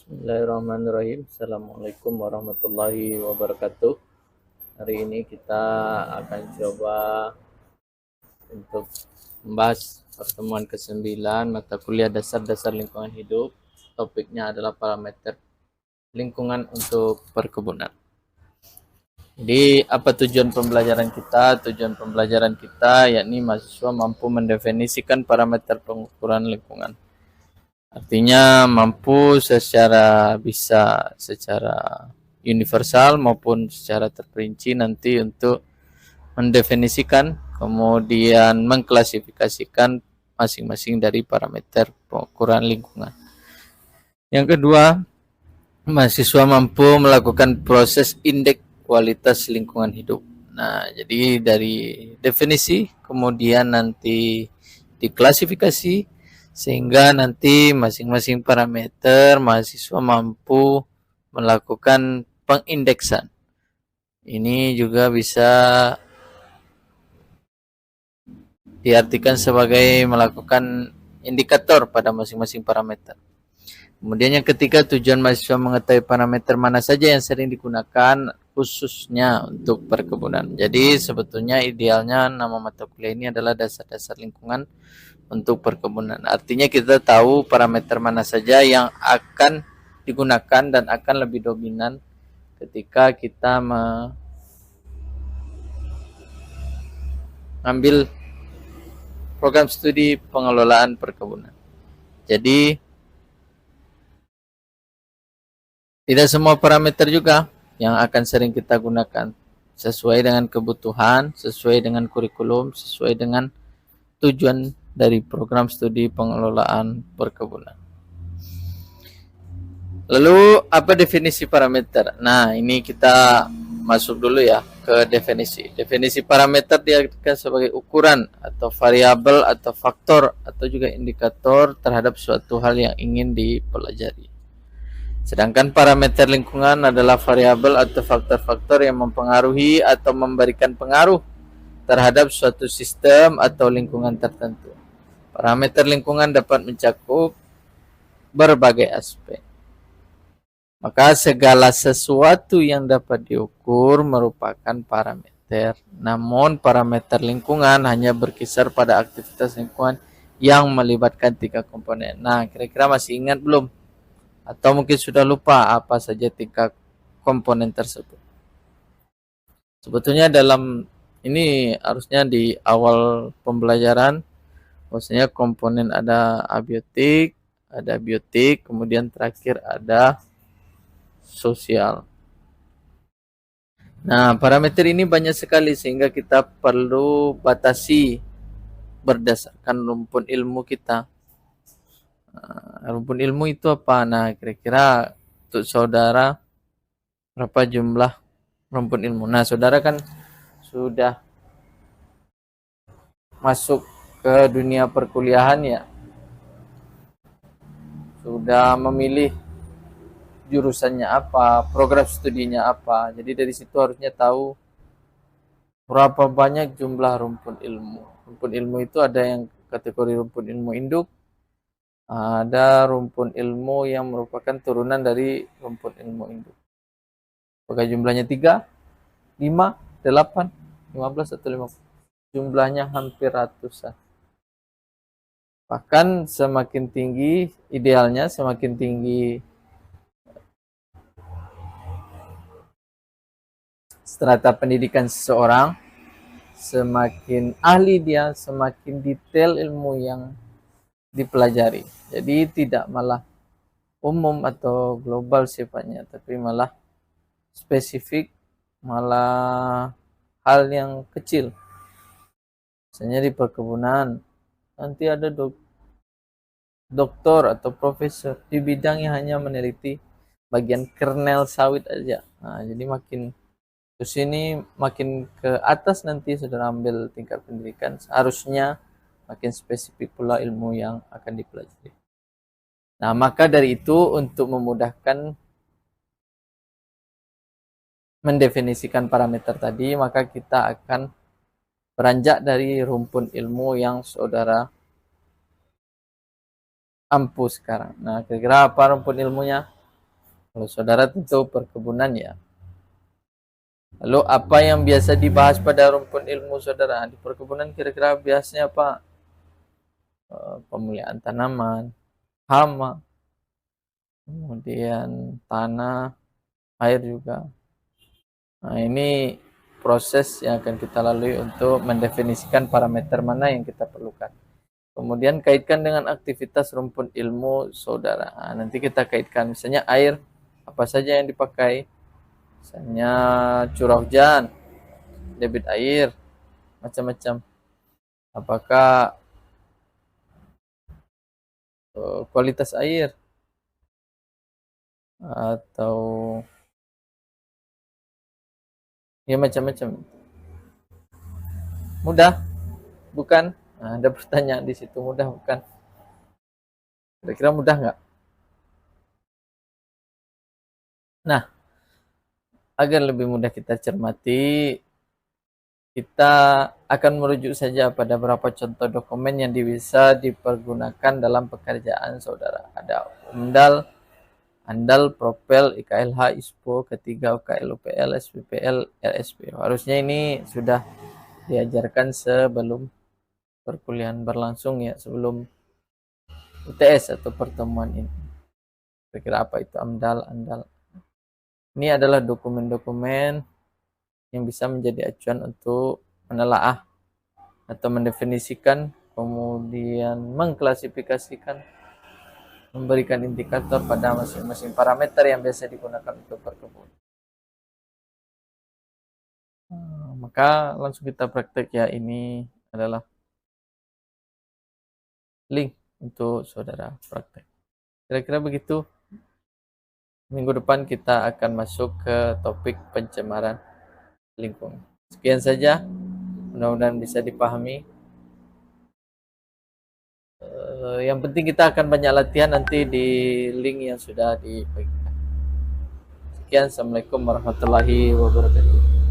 Bismillahirrahmanirrahim. Assalamualaikum warahmatullahi wabarakatuh. Hari ini kita akan coba untuk membahas pertemuan ke-9 mata kuliah dasar-dasar lingkungan hidup. Topiknya adalah parameter lingkungan untuk perkebunan. Jadi apa tujuan pembelajaran kita? Tujuan pembelajaran kita yakni mahasiswa mampu mendefinisikan parameter pengukuran lingkungan. Artinya mampu secara universal maupun secara terperinci nanti untuk mendefinisikan kemudian mengklasifikasikan masing-masing dari parameter pengukuran lingkungan. Yang kedua, mahasiswa mampu melakukan proses indeks kualitas lingkungan hidup. Nah, jadi dari definisi kemudian nanti diklasifikasi sehingga nanti masing-masing parameter mahasiswa mampu melakukan pengindeksan. Ini juga bisa diartikan sebagai melakukan indikator pada masing-masing parameter. Kemudian yang ketiga, tujuan mahasiswa mengetahui parameter mana saja yang sering digunakan khususnya untuk perkebunan. Jadi sebetulnya idealnya nama mata kuliah ini adalah dasar-dasar lingkungan untuk perkebunan. Artinya kita tahu parameter mana saja yang akan digunakan dan akan lebih dominan ketika kita mengambil program studi pengelolaan perkebunan. Jadi tidak semua parameter juga yang akan sering kita gunakan, sesuai dengan kebutuhan, sesuai dengan kurikulum, sesuai dengan tujuan dari program studi pengelolaan perkebunan. Lalu apa definisi parameter? Nah, ini kita masuk dulu ya ke definisi. Definisi parameter diartikan sebagai ukuran atau variabel atau faktor atau juga indikator terhadap suatu hal yang ingin dipelajari. Sedangkan parameter lingkungan adalah variabel atau faktor-faktor yang mempengaruhi atau memberikan pengaruh terhadap suatu sistem atau lingkungan tertentu. Parameter lingkungan dapat mencakup berbagai aspek. Maka segala sesuatu yang dapat diukur merupakan parameter. Namun parameter lingkungan hanya berkisar pada aktivitas lingkungan yang melibatkan 3 komponen. Nah, kira-kira masih ingat belum? Atau mungkin sudah lupa apa saja 3 komponen tersebut. Sebetulnya dalam ini harusnya di awal pembelajaran, maksudnya komponen ada abiotik, ada biotik, kemudian terakhir ada sosial. Nah, parameter ini banyak sekali sehingga kita perlu batasi berdasarkan rumpun ilmu kita. Rumpun ilmu itu apa? Nah, kira-kira untuk saudara berapa jumlah rumpun ilmu? Nah, saudara kan sudah masuk ke dunia perkuliahan ya, sudah memilih jurusannya apa, program studinya apa. Jadi dari situ harusnya tahu berapa banyak jumlah rumpun ilmu. Rumpun ilmu itu ada yang kategori rumpun ilmu induk, ada rumpun ilmu yang merupakan turunan dari rumpun ilmu induk. Apakah jumlahnya 3, 5, 8, 15 atau 50? Jumlahnya hampir ratusan. Bahkan semakin tinggi, idealnya semakin tinggi strata pendidikan seseorang, semakin ahli dia, semakin detail ilmu yang dipelajari. Jadi tidak malah umum atau global sifatnya, tapi malah spesifik, malah hal yang kecil. Misalnya di perkebunan, nanti ada doktor atau profesor di bidang yang hanya meneliti bagian kernel sawit aja. Nah, jadi makin ke sini, makin ke atas nanti sudah ambil tingkat pendidikan, harusnya makin spesifik pula ilmu yang akan dipelajari. Nah, maka dari itu untuk memudahkan mendefinisikan parameter tadi, maka kita akan beranjak dari rumpun ilmu yang saudara ampu sekarang. Nah, kira-kira apa rumpun ilmunya? Kalau saudara tentu perkebunan ya. Lalu apa yang biasa dibahas pada rumpun ilmu saudara? Di perkebunan kira-kira biasanya apa? Pemuliaan tanaman, hama, kemudian tanah, air juga. Nah, ini proses yang akan kita lalui untuk mendefinisikan parameter mana yang kita perlukan. Kemudian kaitkan dengan aktivitas rumpun ilmu saudara. Nah, nanti kita kaitkan misalnya air, apa saja yang dipakai. Misalnya curah hujan, debit air, macam-macam. Apakah kualitas air atau ya macam-macam. Mudah, bukan? Nah, ada pertanyaan di situ, mudah bukan? Kira-kira mudah nggak? Nah, agar lebih mudah kita cermati, kita akan merujuk saja pada beberapa contoh dokumen yang bisa dipergunakan dalam pekerjaan saudara. Ada UMDAL, ANDAL, PROPEL, IKLH, ISPO, ketiga UKL, UPL, SPPL, LSP. Harusnya ini sudah diajarkan sebelum perkuliahan berlangsung ya, sebelum UTS atau pertemuan ini. Kira-kira apa itu AMDAL, ANDAL? Ini adalah dokumen-dokumen yang bisa menjadi acuan untuk menelaah atau mendefinisikan, kemudian mengklasifikasikan, memberikan indikator pada masing-masing parameter yang biasa digunakan untuk perkebunan. Maka langsung kita praktek ya, ini adalah link untuk saudara praktek. Kira-kira begitu. Minggu depan kita akan masuk ke topik pencemaran lingkungan. Sekian saja, mudah-mudahan bisa dipahami. Yang penting kita akan banyak latihan nanti di link yang sudah dibagikan. Sekian, assalamualaikum warahmatullahi wabarakatuh.